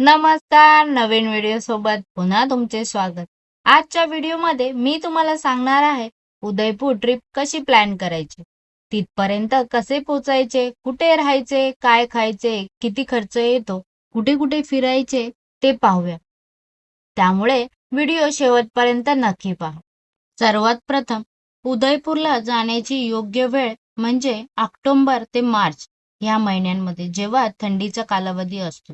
नमस्कार. नवीन व्हिडिओ सोबत पुन्हा तुमचे स्वागत. आजच्या व्हिडिओमध्ये मी तुम्हाला सांगणार आहे उदयपूर ट्रिप कशी प्लॅन करायची, तिथपर्यंत कसे पोचायचे, कुठे राहायचे, काय खायचे, किती खर्च येतो, कुठे कुठे फिरायचे ते पाहूया. त्यामुळे व्हिडिओ शेवटपर्यंत नक्की पहा. सर्वात प्रथम उदयपूरला जाण्याची योग्य वेळ म्हणजे ऑक्टोबर ते मार्च या महिन्यांमध्ये, जेव्हा थंडीचा कालावधी असतो.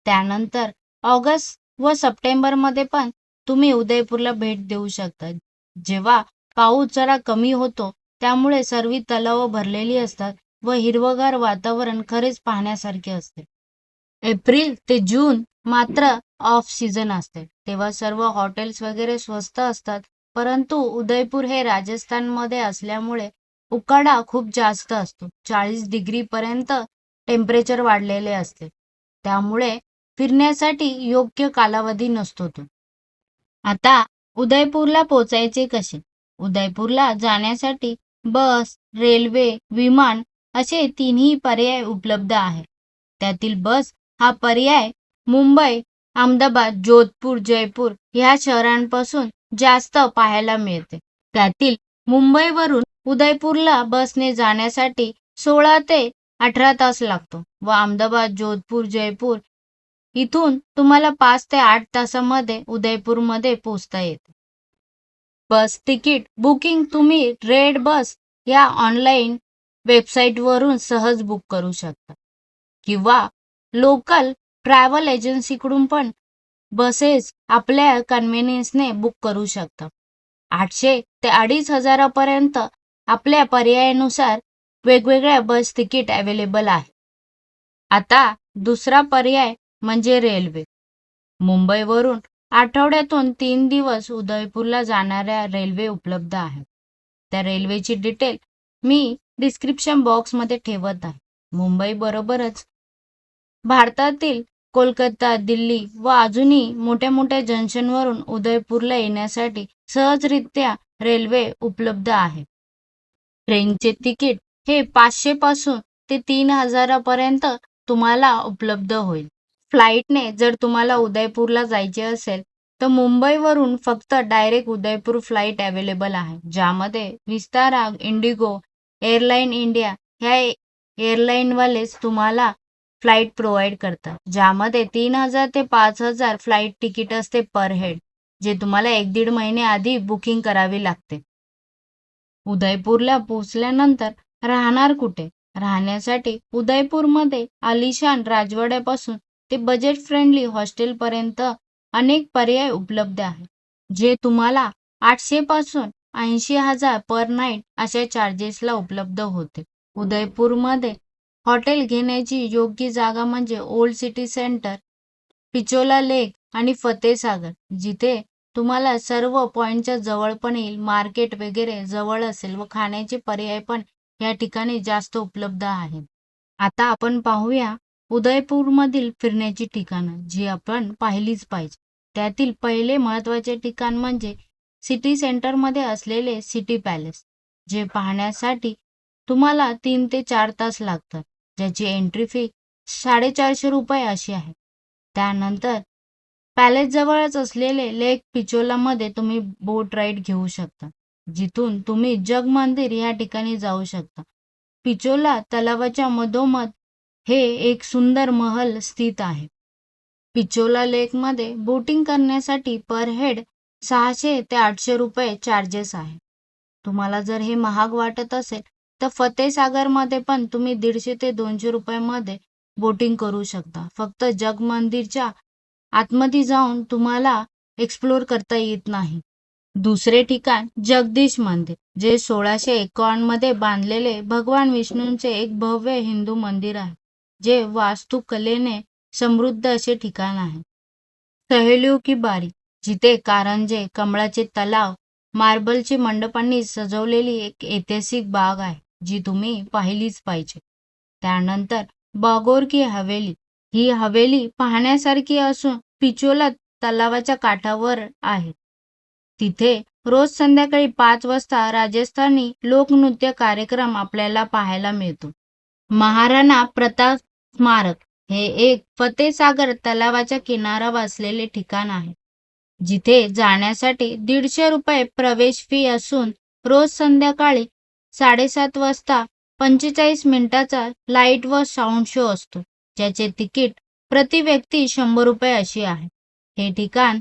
त्यानंतर ऑगस्ट व सप्टेंबरमध्ये पण तुम्ही उदयपूरला भेट देऊ शकता, जेव्हा पाऊस जरा कमी होतो. त्यामुळे सर्व तलाव भरलेली असतात व हिरवगार वातावरण खरेच पाहण्यासारखे असते. एप्रिल ते जून मात्र ऑफ सीझन असते, तेव्हा सर्व हॉटेल्स वगैरे स्वस्त असतात. परंतु उदयपूर हे राजस्थानमध्ये असल्यामुळे उकाडा खूप जास्त असतो. 40 डिग्री पर्यंत टेम्परेचर वाढलेले असते. त्यामुळे फिरण्यासाठी योग्य कालावधी नसतो तो. आता उदयपूरला पोचायचे कसे? उदयपूरला जाण्यासाठी बस, रेल्वे, विमान असे तिन्ही पर्याय उपलब्ध आहेत. त्यातील बस हा पर्याय मुंबई, अहमदाबाद, जोधपूर, जयपूर ह्या शहरांपासून जास्त पाहायला मिळते. त्यातील मुंबईवरून उदयपूरला बसने जाण्यासाठी 16 ते 18 तास लागतो व अहमदाबाद, जोधपूर, जयपूर इथून तुम्हाला 5 ते 8 तासामध्ये उदयपूरमध्ये पोहोचता येते. बस तिकीट बुकिंग तुम्ही रेड बस या ऑनलाईन वेबसाईटवरून सहज बुक करू शकता किंवा लोकल ट्रॅव्हल एजन्सीकडून पण बसेस आपल्या कन्व्हिनियन्सने बुक करू शकता. 800 ते 2500 पर्यंत आपल्या पर्यायानुसार वेगवेगळ्या बस तिकीट अवेलेबल आहे. आता दुसरा पर्याय म्हणजे रेल्वे. मुंबईवरून आठवड्यातून 3 दिवस उदयपूरला जाणाऱ्या रेल्वे उपलब्ध आहेत. त्या रेल्वेची डिटेल मी डिस्क्रिप्शन बॉक्समध्ये ठेवत आहे. मुंबई बरोबरच भारतातील कोलकाता, दिल्ली व अजूनही मोठ्या मोठ्या जंक्शनवरून उदयपूरला येण्यासाठी सहजरित्या रेल्वे उपलब्ध आहे. ट्रेनचे तिकीट हे 500 पासून ते 3000 पर्यंत तुम्हाला उपलब्ध होईल. फ्लाईटने जर तुम्हाला उदयपूरला जायचे असेल तर मुंबईवरून फक्त डायरेक्ट उदयपूर फ्लाईट अवेलेबल आहे, ज्यामध्ये विस्तारा, इंडिगो, एअरलाइन इंडिया ह्या एअरलाईनवालेच तुम्हाला फ्लाईट प्रोव्हाइड करतात, ज्यामध्ये 3000 ते 5000 फ्लाईट तिकीट असते पर हेड, जे तुम्हाला 1-1.5 महिने आधी बुकिंग करावी लागते. उदयपूरला पोहोचल्यानंतर राहणार कुठे? राहण्यासाठी उदयपूरमध्ये आलिशान राजवाड्यापासून ते बजेट फ्रेंडली हॉस्टेलपर्यंत अनेक पर्याय उपलब्ध आहेत, जे तुम्हाला 800 पासून 80,000 पर नाईट अशा चार्जेसला उपलब्ध होते. उदयपूरमध्ये हॉटेल घेण्याची योग्य जागा म्हणजे ओल्ड सिटी सेंटर, पिचोला लेक आणि फतेसागर, जिथे तुम्हाला सर्व पॉइंटच्या जवळ पण येईल. मार्केट वगैरे जवळ असेल व खाण्याचे पर्याय पण या ठिकाणी जास्त उपलब्ध आहेत. आता आपण पाहूया उदयपूरमधील फिरण्याची ठिकाणं जी आपण पाहिलीच पाहिजे. त्यातील पहिले महत्त्वाचे ठिकाण म्हणजे सिटी सेंटरमध्ये असलेले सिटी पॅलेस, जे पाहण्यासाठी तुम्हाला 3 ते 4 तास लागतात, ज्याची एंट्री फी 450 रुपये अशी आहे. त्यानंतर पॅलेस जवळच असलेले लेक पिचोलामध्ये तुम्ही बोट राईड घेऊ शकता, जिथून तुम्ही जग मंदिर या ठिकाणी जाऊ शकता. पिचोला तलावाच्या मधोमध हे एक सुंदर महल स्थित आहे. पिचोला लेकमध्ये बोटिंग करण्यासाठी पर हेड 600 ते 800 रुपये चार्जेस आहे. तुम्हाला जर हे महाग वाटत असेल तर फतेसागरमध्ये पण तुम्ही 150 ते 200 रुपयामध्ये बोटिंग करू शकता. फक्त जग मंदिरच्या आतमध्ये जाऊन तुम्हाला एक्सप्लोर करता येत नाही. दुसरे ठिकाण जगदीश मंदिर, जे 1651 मध्ये बांधलेले भगवान विष्णूंचे एक भव्य हिंदू मंदिर आहे, जे वास्तुकलेने समृद्ध असे ठिकाण आहे. सहेलियों की बारी, जिथे कारंजे, कमळाचे तलाव, मार्बलची मंडपांनी सजवलेली एक ऐतिहासिक बाग आहे, जी तुम्ही पाहिलीच पाहिजे. त्यानंतर बागोर की हवेली, ही हवेली पाहण्यासारखी असून पिचोला तलावाच्या काठावर आहे. तिथे रोज संध्याकाळी 5 वाजता राजस्थानी लोकनृत्य कार्यक्रम आपल्याला पाहायला मिळतो. महाराणा प्रताप स्मारक, हे एक फतेसागर तलावाच्या किनारा वसलेले ठिकाण आहे, जिथे जाण्यासाठी 150 रुपये प्रवेश फी असून रोज संध्याकाळी 7:30 वाजता 45 मिनिटाचा लाईट व साऊंड शो असतो, ज्याचे तिकीट प्रति व्यक्ती 100 रुपये अशी आहे. हे ठिकाण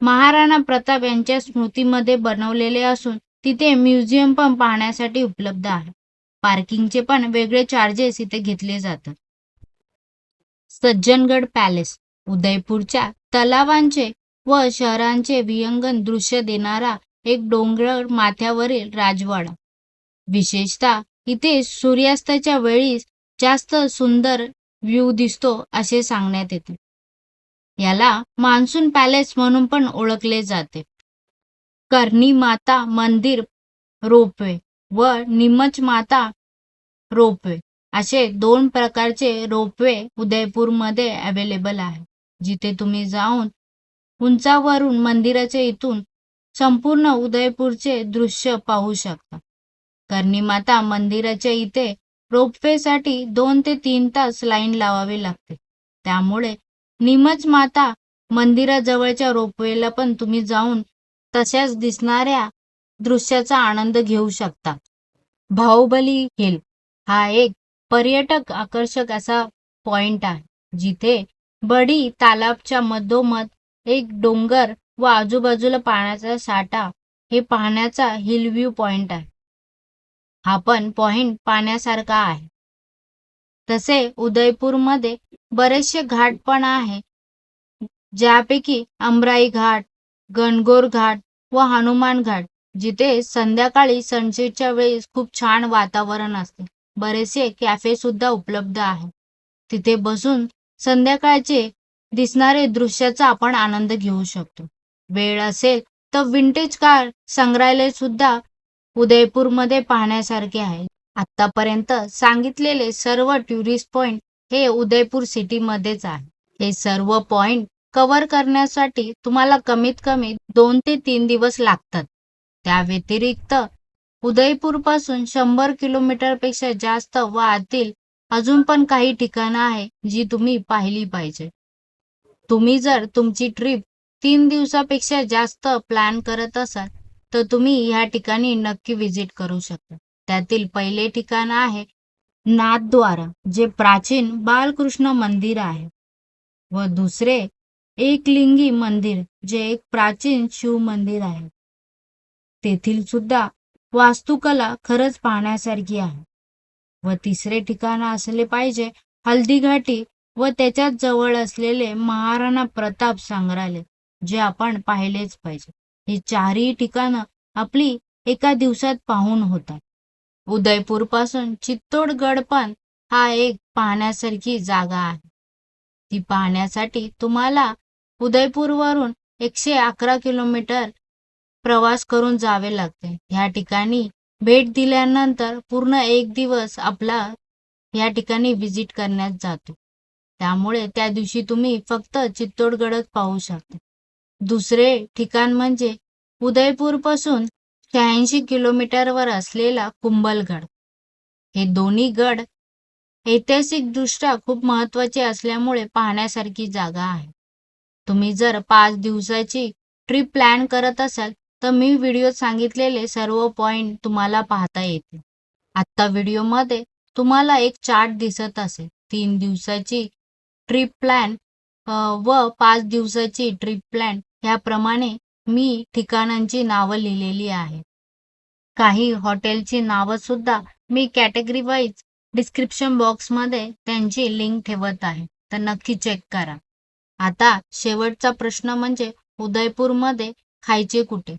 महाराणा प्रताप यांच्या स्मृतीमध्ये बनवलेले असून तिथे म्युझियम पण पाहण्यासाठी उपलब्ध आहे. पार्किंगचे पण वेगळे चार्जेस इथे घेतले जातात. सज्जनगड पॅलेस उदयपूरच्या तलावांचे व शहरांचे विहंगम दृश्य देणारा एक डोंगर माथ्यावरील राजवाडा. विशेषतः इथे सूर्यास्ताच्या वेळी जास्त सुंदर व्ह्यू दिसतो असे सांगण्यात येते. याला मान्सून पॅलेस म्हणून पण ओळखले जाते. कर्णी माता मंदिर रोपवे व निमच माता रोपवे असे 2 प्रकारचे रोपवे उदयपूरमध्ये अवेलेबल आहे, जिथे तुम्ही जाऊन उंचावरून मंदिराच्या इथून संपूर्ण उदयपूरचे दृश्य पाहू शकता. कर्णीमाता मंदिराच्या इथे रोपवेसाठी 2 ते 3 तास लाईन लावावी लागते. त्यामुळे निमच माता मंदिराजवळच्या रोपवेला पण तुम्ही जाऊन तशाच दिसणाऱ्या दृश्याचा आनंद घेऊ शकता. बाहुबली हिल हा एक पर्यटक आकर्षक असा पॉइंट आहे, जिथे बडी तालाबच्या मधोमध एक डोंगर व आजूबाजूला पाण्याचा साठा हे पाहण्याचा हिल व्ह्यू पॉइंट आहे. हा पण पॉइंट पाहण्यासारखा आहे. तसे उदयपूरमध्ये बरेचसे घाट पण आहे, ज्यापैकी अमराई घाट, गणगौर घाट व हनुमान घाट, जिथे संध्याकाळी सनसेटच्या वेळेस खूप छान वातावरण असते. बरेचसे कॅफे सुद्धा उपलब्ध आहे. तिथे बसून संध्याकाळचे दिसणारे दृश्याचा आपण आनंद घेऊ शकतो. वेळ असेल तर विंटेज कार संग्रहालय सुद्धा उदयपूरमध्ये पाहण्यासारखे आहे. आतापर्यंत सांगितलेले सर्व टुरिस्ट पॉइंट हे उदयपूर सिटीमध्येच आहे. हे सर्व पॉइंट कव्हर करण्यासाठी तुम्हाला कमीत कमी 2 ते 3 दिवस लागतात. त्या व्यतिरिक्त उदयपूर पासून 100 किलोमीटरपेक्षा जास्त व आतील अजून पण काही ठिकाणं आहे जी तुम्ही पाहिली पाहिजे. तुम्ही जर तुमची ट्रिप 3 दिवसापेक्षा जास्त प्लॅन करत असाल तर तुम्ही ह्या ठिकाणी नक्की व्हिजिट करू शकता. त्यातील पहिले ठिकाण आहे नाथद्वारा, जे प्राचीन बालकृष्ण मंदिर आहे, व दुसरे एकलिंगी मंदिर, जे एक प्राचीन शिव मंदिर आहे. तेथील सुद्धा वास्तुकला खरंच पाहण्यासारखी आहे. व तिसरे ठिकाण असले पाहिजे हल्दीघाटी व त्याच्याच जवळ असलेले महाराणा प्रताप संग्रहालय, जे आपण पाहिलेच पाहिजे. ही 4ही ठिकाणं आपली एका दिवसात पाहून होतात. उदयपूर पासून चित्तोडगड पण हा एक पाहण्यासारखी जागा आहे. ती पाहण्यासाठी तुम्हाला उदयपूरवरून 111 किलोमीटर प्रवास करून जावे लागते. ह्या ठिकाणी भेट दिल्यानंतर पूर्ण 1 दिवस आपला या ठिकाणी व्हिजिट करण्यात जातो. त्यामुळे त्या दिवशी तुम्ही फक्त चित्तोडगडच पाहू शकता. दुसरे ठिकाण म्हणजे उदयपूर पासून 86 किलोमीटरवर असलेला कुंभलगड. हे दोन्ही गड ऐतिहासिकदृष्ट्या खूप महत्त्वाचे असल्यामुळे पाहण्यासारखी जागा आहे. तुम्ही जर 5 दिवसाची ट्रिप प्लॅन करत असाल तर मी व्हिडिओत सांगितलेले सर्व पॉइंट तुम्हाला पाहता येतील. आत्ता व्हिडिओमध्ये तुम्हाला एक चार्ट दिसत असेल. 3 दिवसाची ट्रिप प्लॅन व 5 दिवसाची ट्रिप प्लॅन याप्रमाणे मी ठिकाणांची नावं लिहिलेली आहे. काही हॉटेलची नावं सुद्धा मी कॅटेगरी वाईज डिस्क्रिप्शन बॉक्समध्ये त्यांची लिंक ठेवत आहे, तर नक्की चेक करा. आता शेवटचा प्रश्न म्हणजे उदयपूरमध्ये खायचे कुठे?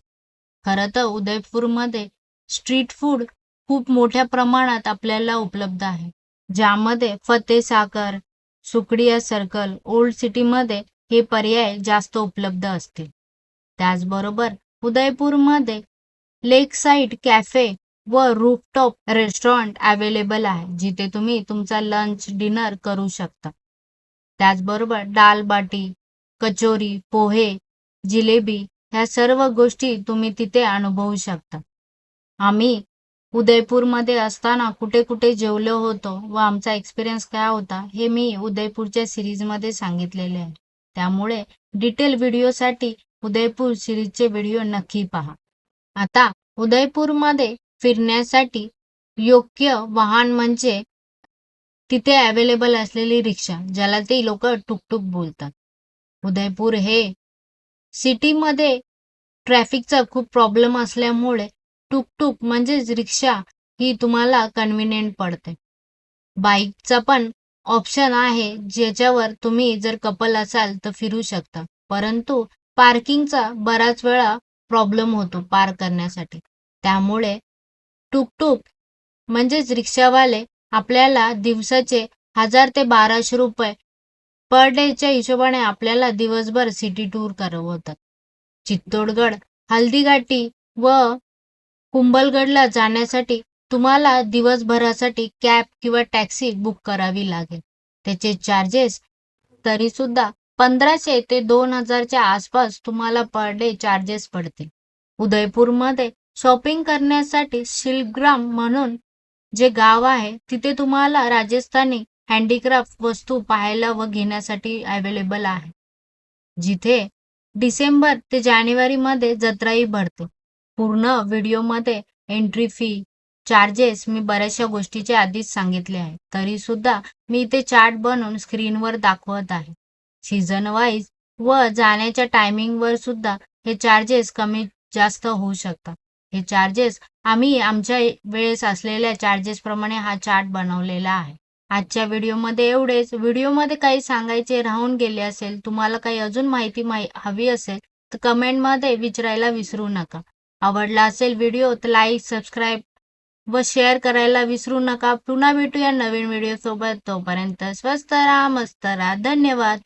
खरं तर उदयपूरमध्ये स्ट्रीट फूड खूप मोठ्या प्रमाणात आपल्याला उपलब्ध आहे, ज्यामध्ये फतेसागर, सुकडिया सर्कल, ओल्ड सिटीमध्ये हे पर्याय जास्त उपलब्ध असतील. त्याचबरोबर उदयपूरमध्ये लेक साईड कॅफे व रूफटॉप रेस्टॉरंट अवेलेबल आहे, जिथे तुम्ही तुमचा लंच डिनर करू शकता. त्याचबरोबर दाल बाटी, कचोरी, पोहे, जिलेबी ह्या सर्व गोष्टी तुम्ही तिथे अनुभवू शकता. आम्ही उदयपूरमध्ये असताना कुठे कुठे जेवलो होतो व आमचा एक्सपिरियन्स काय होता हे मी उदयपूरच्या सिरीजमध्ये सांगितलेले आहे. त्यामुळे डिटेल व्हिडिओसाठी उदयपूर सिरीजचे व्हिडिओ नक्की पहा. आता उदयपूरमध्ये फिरण्यासाठी योग्य वाहन म्हणजे तिथे अवेलेबल असलेली रिक्षा, ज्याला ते लोक टुकटुक बोलतात. उदयपूर हे सिटीमध्ये ट्रॅफिकचा खूप प्रॉब्लेम असल्यामुळे टुकटुक म्हणजेच रिक्षा ही तुम्हाला कन्व्हिनियंट पडते. बाईकचा पण ऑप्शन आहे, ज्याच्यावर तुम्ही जर कपल असाल तर फिरू शकता. परंतु पार्किंगचा बराच वेळा प्रॉब्लेम होतो पार्क करण्यासाठी. त्यामुळे टुकटुक म्हणजेच रिक्षावाले आपल्याला दिवसाचे 1000 ते 1200 रुपये पर डेच्या हिशोबाने आपल्याला दिवसभर सिटी टूर करवतात. चित्तोडगड, हल्दीघाटी व कुंभलगडला जाण्यासाठी तुम्हाला दिवसभरासाठी कॅब किंवा टॅक्सी बुक करावी लागेल. त्याचे चार्जेस तरी सुद्धा 1500 ते 2000च्या आसपास तुम्हाला पर डे चार्जेस पडतील. उदयपूरमध्ये शॉपिंग करण्यासाठी शिल्पग्राम म्हणून जे गाव आहे तिथे तुम्हाला राजस्थानी हँडीक्राफ्ट वस्तू पाहायला व घेण्यासाठी अवेलेबल आहे. जिथे डिसेंबर ते जानेवारीमध्ये जत्राही भरते. पूर्ण व्हिडिओमध्ये एंट्री फी, चार्जेस मी बऱ्याचशा गोष्टीचे आधीच सांगितले आहे. तरी सुद्धा मी इथे चार्ट बनवून स्क्रीनवर दाखवत आहे. सीझन वाईज व जाण्याच्या टायमिंगवर सुद्धा हे चार्जेस कमी जास्त होऊ शकतात. हे चार्जेस आम्ही आमच्या वेळेस असलेल्या चार्जेस प्रमाणे हा चार्ट बनवलेला आहे. आजच्या व्हिडिओमध्ये एवढेच. व्हिडिओमध्ये काही सांगायचे राहून गेले असेल, तुम्हाला काही अजून माहिती हवी असेल तर कमेंटमध्ये विचारायला विसरू नका. आवडला असेल व्हिडिओ तर लाईक, सबस्क्राईब व शेअर करायला विसरू नका. पुन्हा भेटूया नवीन व्हिडिओ सोबत. तोपर्यंत स्वस्त राहा, मस्त राहा. धन्यवाद.